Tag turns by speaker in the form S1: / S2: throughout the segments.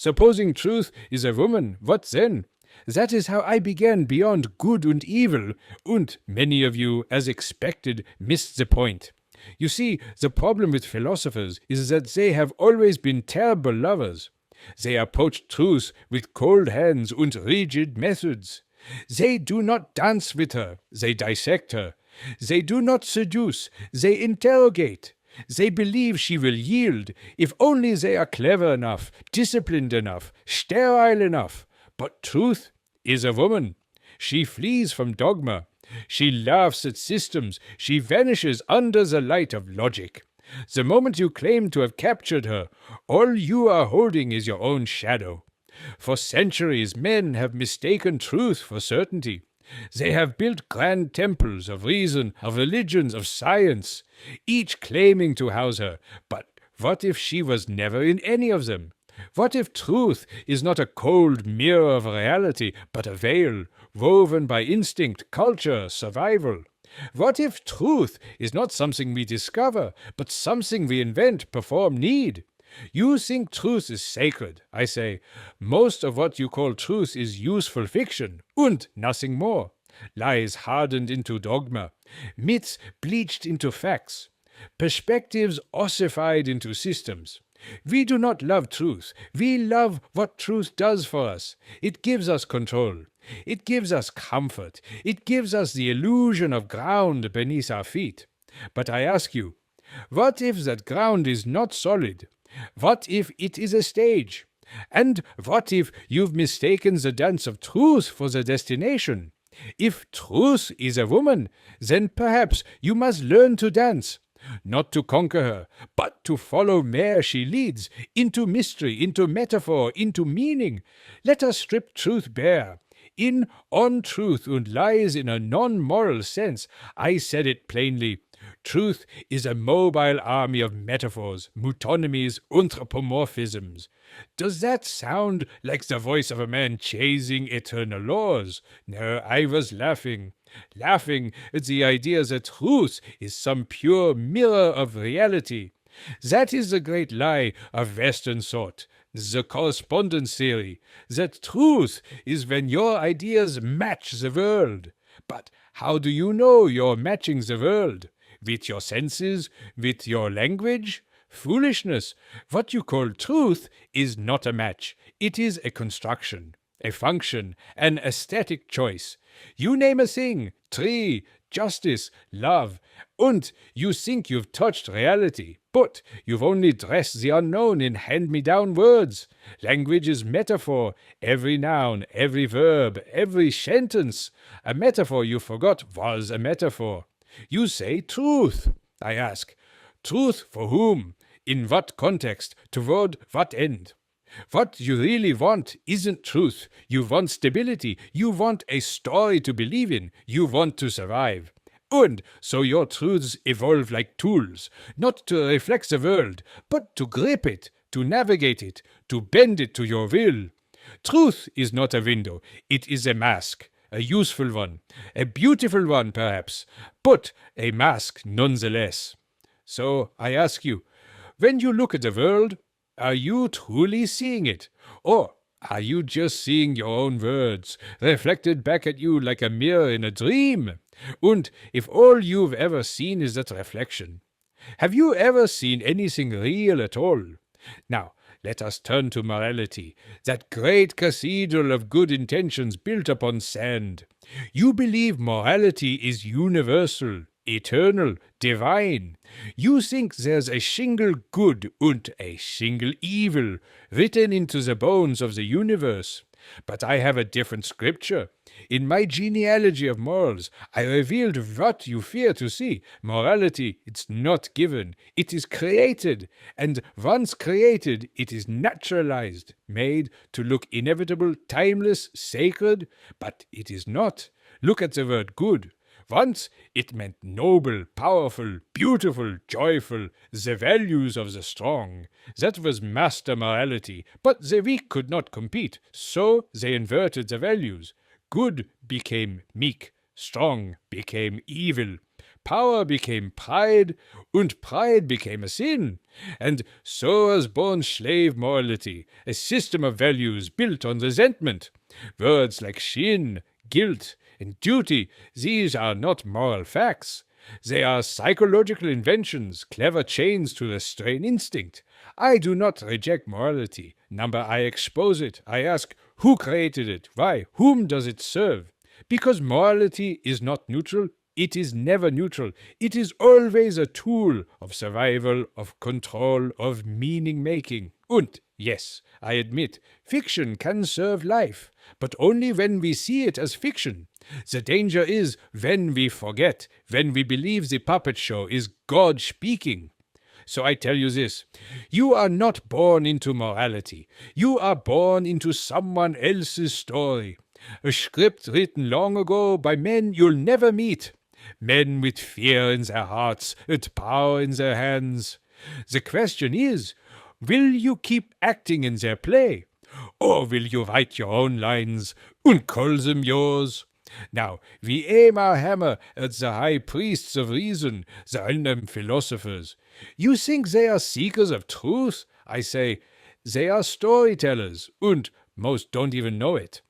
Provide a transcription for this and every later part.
S1: Supposing truth is a woman, what then? That is how I began beyond good and evil, and many of you, as expected, missed the point. You see, the problem with philosophers is that they have always been terrible lovers. They approach truth with cold hands and rigid methods. They do not dance with her, they dissect her. They do not seduce, they interrogate. They believe she will yield, if only they are clever enough, disciplined enough, sterile enough. But truth is a woman. She flees from dogma. She laughs at systems. She vanishes under the light of logic. The moment you claim to have captured her, all you are holding is your own shadow. For centuries, men have mistaken truth for certainty. They have built grand temples of reason, of religions, of science, each claiming to house her. But what if she was never in any of them? What if truth is not a cold mirror of reality, but a veil, woven by instinct, culture, survival? What if truth is not something we discover, but something we invent, perform, need? You think truth is sacred, I say. Most of what you call truth is useful fiction, and nothing more. Lies hardened into dogma, myths bleached into facts, perspectives ossified into systems. We do not love truth. We love what truth does for us. It gives us control. It gives us comfort. It gives us the illusion of ground beneath our feet. But I ask you, what if that ground is not solid? What if it is a stage? And what if you've mistaken the dance of truth for the destination? If truth is a woman, then perhaps you must learn to dance. Not to conquer her, but to follow where she leads, into mystery, into metaphor, into meaning. Let us strip truth bare. In, on truth, and lies in a non-moral sense. I said it plainly. Truth is a mobile army of metaphors, metonymies, anthropomorphisms. Does that sound like the voice of a man chasing eternal laws? No, I was laughing at the idea that truth is some pure mirror of reality. That is the great lie of Western thought, the correspondence theory, that truth is when your ideas match the world. But how do you know you're matching the world? With your senses? With your language? Foolishness. What you call truth is not a match. It is a construction, a function, an aesthetic choice. You name a thing, tree, justice, love, and you think you've touched reality. But you've only dressed the unknown in hand-me-down words. Language is metaphor, every noun, every verb, every sentence. A metaphor you forgot was a metaphor. You say truth. I ask, truth for whom? In what context? Toward what end? What you really want isn't truth. You want stability. You want a story to believe in. You want to survive. And so your truths evolve like tools, not to reflect the world, but to grip it, to navigate it, to bend it to your will. Truth is not a window. It is a mask, a useful one, a beautiful one perhaps, but a mask nonetheless. So I ask you, when you look at the world, are you truly seeing it? Or are you just seeing your own words, reflected back at you like a mirror in a dream? And if all you've ever seen is that reflection, have you ever seen anything real at all? Now, let us turn to morality, that great cathedral of good intentions built upon sand. You believe morality is universal, eternal, divine. You think there's a single good and a single evil written into the bones of the universe. But I have a different scripture. In my genealogy of morals, I revealed what you fear to see. Morality, it's not given. It is created. And once created, it is naturalized, made to look inevitable, timeless, sacred. But it is not. Look at the word good. Once it meant noble, powerful, beautiful, joyful, the values of the strong. That was master morality, but the weak could not compete, so they inverted the values. Good became meek, strong became evil. power became pride, and pride became a sin. And so was born slave morality, a system of values built on resentment. Words like shin, guilt, and duty, these are not moral facts. They are psychological inventions, clever chains to restrain instinct. I do not reject morality. Number, I expose it. I ask, who created it? Why? Whom does it serve? Because morality is not neutral, it is never neutral. It is always a tool of survival, of control, of meaning-making. And, yes, I admit, fiction can serve life, but only when we see it as fiction. The danger is when we forget, when we believe the puppet show is God speaking. So I tell you this, you are not born into morality. You are born into someone else's story. A script written long ago by men you'll never meet. Men with fear in their hearts and power in their hands. The question is, will you keep acting in their play? Or will you write your own lines and call them yours? Now, we aim our hammer at the high priests of reason, the unnamed philosophers. You think they are seekers of truth? I say, they are storytellers, and most don't even know it.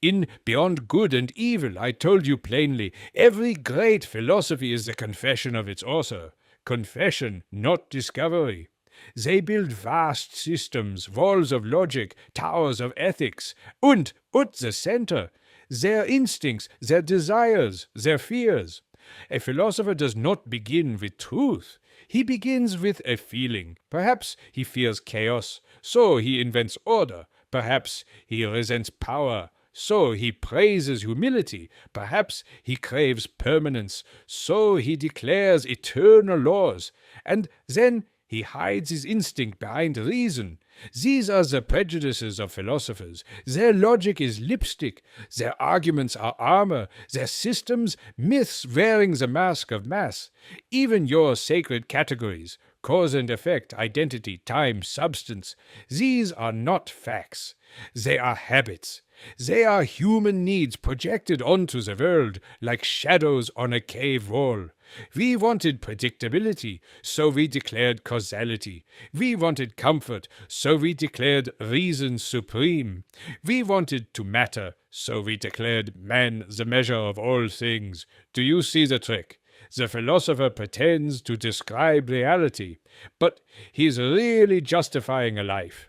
S1: In Beyond Good and Evil, I told you plainly, every great philosophy is the confession of its author. Confession, not discovery. They build vast systems, walls of logic, towers of ethics, and at the center, their instincts, their desires, their fears. A philosopher does not begin with truth. He begins with a feeling. Perhaps he fears chaos, so he invents order. Perhaps he resents power, so he praises humility. Perhaps he craves permanence, so he declares eternal laws. And then he hides his instinct behind reason. These are the prejudices of philosophers. Their logic is lipstick. Their arguments are armor. Their systems, myths wearing the mask of mass. Even your sacred categories, cause and effect, identity, time, substance, these are not facts. They are habits. They are human needs projected onto the world like shadows on a cave wall. We wanted predictability, so we declared causality. We wanted comfort, so we declared reason supreme. We wanted to matter, so we declared man the measure of all things. Do you see the trick? The philosopher pretends to describe reality, but he's really justifying a life.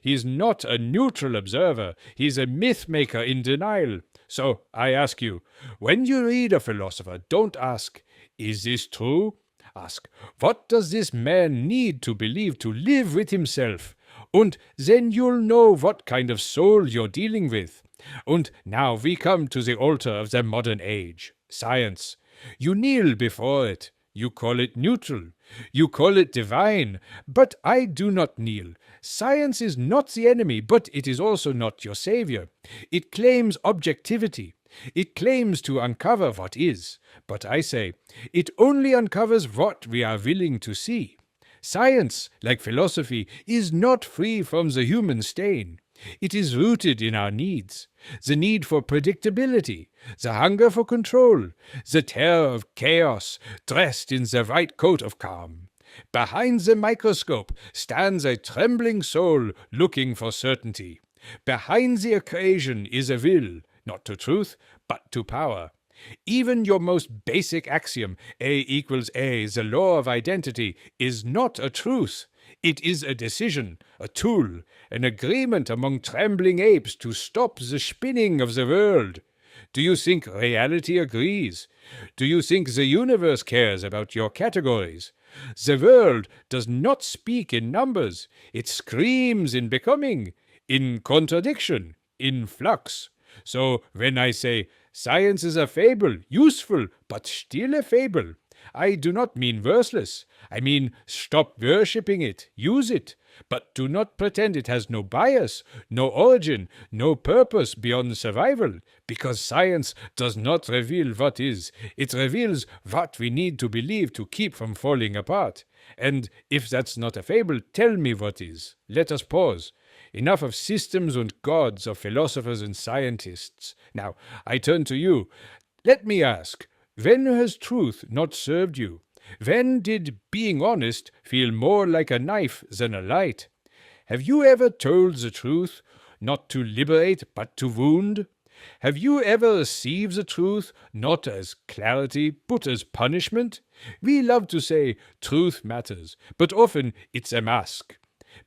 S1: He's not a neutral observer. He's a myth-maker in denial. So I ask you, when you read a philosopher, don't ask, is this true? Ask, what does this man need to believe to live with himself? And then you'll know what kind of soul you're dealing with. And now we come to the altar of the modern age, science. You kneel before it. You call it neutral. You call it divine. But I do not kneel. Science is not the enemy, but it is also not your savior. It claims objectivity. It claims to uncover what is. But I say, it only uncovers what we are willing to see. Science, like philosophy, is not free from the human stain. It is rooted in our needs. The need for predictability, the hunger for control, the terror of chaos, dressed in the right coat of calm. Behind the microscope stands a trembling soul looking for certainty. Behind the equation is a will, not to truth, but to power. Even your most basic axiom, A equals A, the law of identity, is not a truth. It is a decision, a tool, an agreement among trembling apes to stop the spinning of the world. Do you think reality agrees? Do you think the universe cares about your categories? The world does not speak in numbers. It screams in becoming, in contradiction, in flux. So when I say science is a fable, useful, but still a fable, I do not mean worthless. I mean stop worshipping it, use it, but do not pretend it has no bias, no origin, no purpose beyond survival, because science does not reveal what is. It reveals what we need to believe to keep from falling apart. And if that's not a fable, tell me what is. Let us pause. Enough of systems and gods, of philosophers and scientists. Now, I turn to you. Let me ask, When has truth not served you? When did being honest feel more like a knife than a light? Have you ever told the truth, not to liberate but to wound? Have you ever received the truth, not as clarity, but as punishment? We love to say truth matters, but often it's a mask.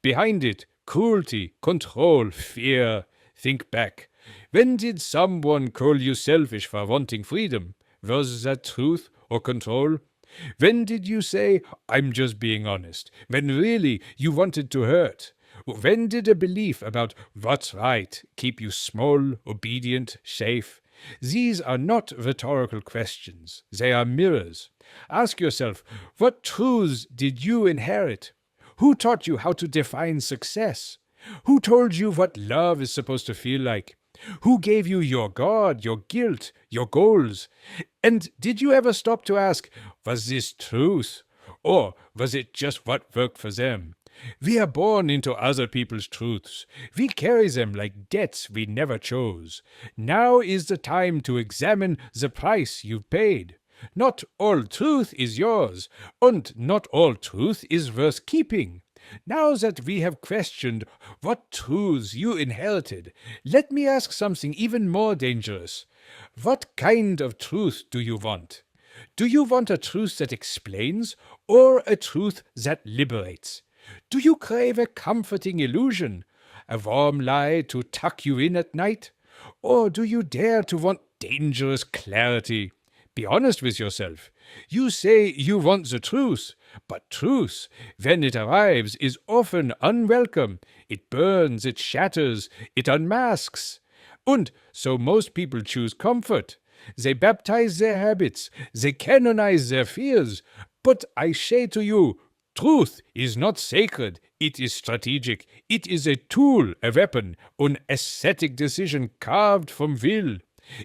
S1: Behind it, cruelty, control, fear. Think back. When did someone call you selfish for wanting freedom? Was that truth or control? When did you say, I'm just being honest, when really you wanted to hurt? When did a belief about what's right keep you small, obedient, safe? These are not rhetorical questions. They are mirrors. Ask yourself, what truths did you inherit? Who taught you how to define success? Who told you what love is supposed to feel like? Who gave you your God, your guilt, your goals? And did you ever stop to ask, was this truth? Or was it just what worked for them? We are born into other people's truths. We carry them like debts we never chose. Now is the time to examine the price you've paid. Not all truth is yours, and not all truth is worth keeping. Now that we have questioned what truths you inherited, let me ask something even more dangerous. What kind of truth do you want? Do you want a truth that explains, or a truth that liberates? Do you crave a comforting illusion, a warm lie to tuck you in at night? Or do you dare to want dangerous clarity? Be honest with yourself. You say you want the truth, but truth, when it arrives, is often unwelcome. It burns, it shatters, it unmasks. And so most people choose comfort. They baptize their habits, they canonize their fears. But I say to you, truth is not sacred, it is strategic. It is a tool, a weapon, an aesthetic decision carved from will.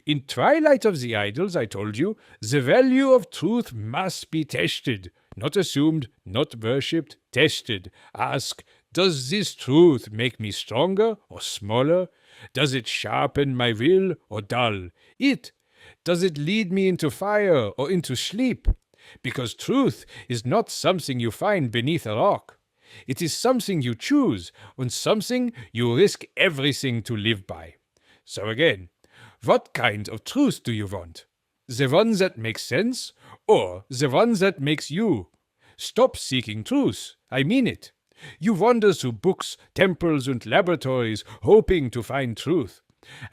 S1: In Twilight of the Idols, I told you, the value of truth must be tested. Not assumed, not worshipped, tested. Ask, does this truth make me stronger or smaller? Does it sharpen my will or dull it? Does it lead me into fire or into sleep? Because truth is not something you find beneath a rock. It is something you choose, and something you risk everything to live by. So again, what kind of truth do you want? The one that makes sense, or the one that makes you? Stop seeking truth. I mean it. You wander through books, temples, and laboratories, hoping to find truth,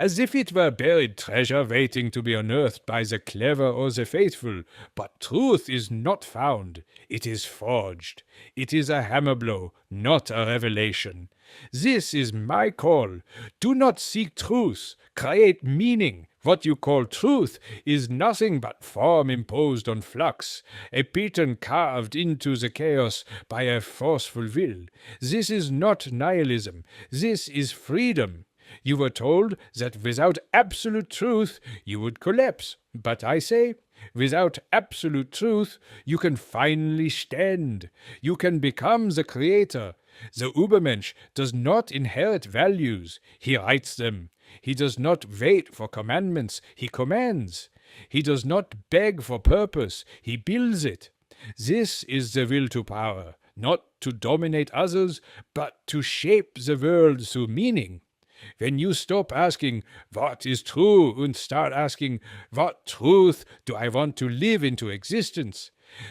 S1: as if it were buried treasure waiting to be unearthed by the clever or the faithful. But truth is not found. It is forged. It is a hammer blow, not a revelation. This is my call. Do not seek truth. Create meaning. What you call truth is nothing but form imposed on flux, a pattern carved into the chaos by a forceful will. This is not nihilism. This is freedom. You were told that without absolute truth you would collapse. But I say, without absolute truth you can finally stand. You can become the creator. The Übermensch does not inherit values. He writes them. He does not wait for commandments. He commands. He does not beg for purpose. He builds it. This is the will to power, not to dominate others, but to shape the world through meaning. When you stop asking, what is true, and start asking, what truth do I want to live into existence?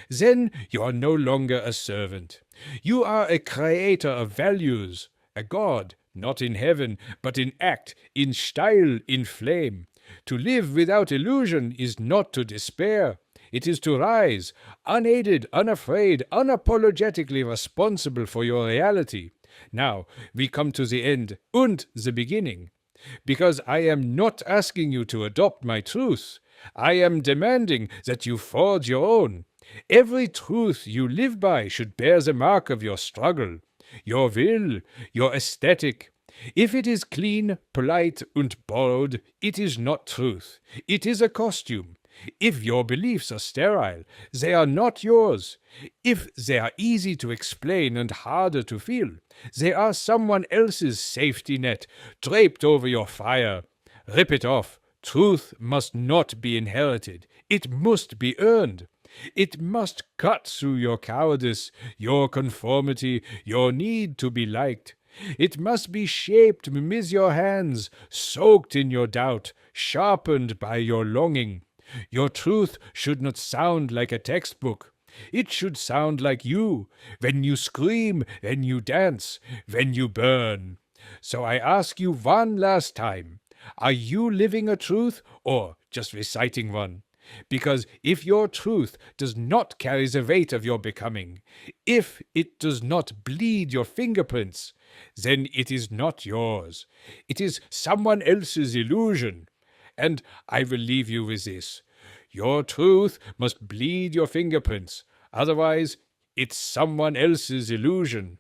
S1: Then you are no longer a servant. You are a creator of values, a god, not in heaven, but in act, in style, in flame. To live without illusion is not to despair. It is to rise, unaided, unafraid, unapologetically responsible for your reality. Now we come to the end and the beginning. Because I am not asking you to adopt my truth. I am demanding that you forge your own. Every truth you live by should bear the mark of your struggle, your will, your aesthetic. If it is clean, polite, and borrowed, it is not truth. It is a costume. If your beliefs are sterile, they are not yours. If they are easy to explain and harder to feel, they are someone else's safety net draped over your fire. Rip it off. Truth must not be inherited. It must be earned. It must cut through your cowardice, your conformity, your need to be liked. It must be shaped with your hands, soaked in your doubt, sharpened by your longing. Your truth should not sound like a textbook. It should sound like you, when you scream, when you dance, when you burn. So I ask you one last time, are you living a truth or just reciting one? Because if your truth does not carry the weight of your becoming, if it does not bleed your fingerprints, then it is not yours. It is someone else's illusion. And I will leave you with this. Your truth must bleed your fingerprints. Otherwise, it's someone else's illusion.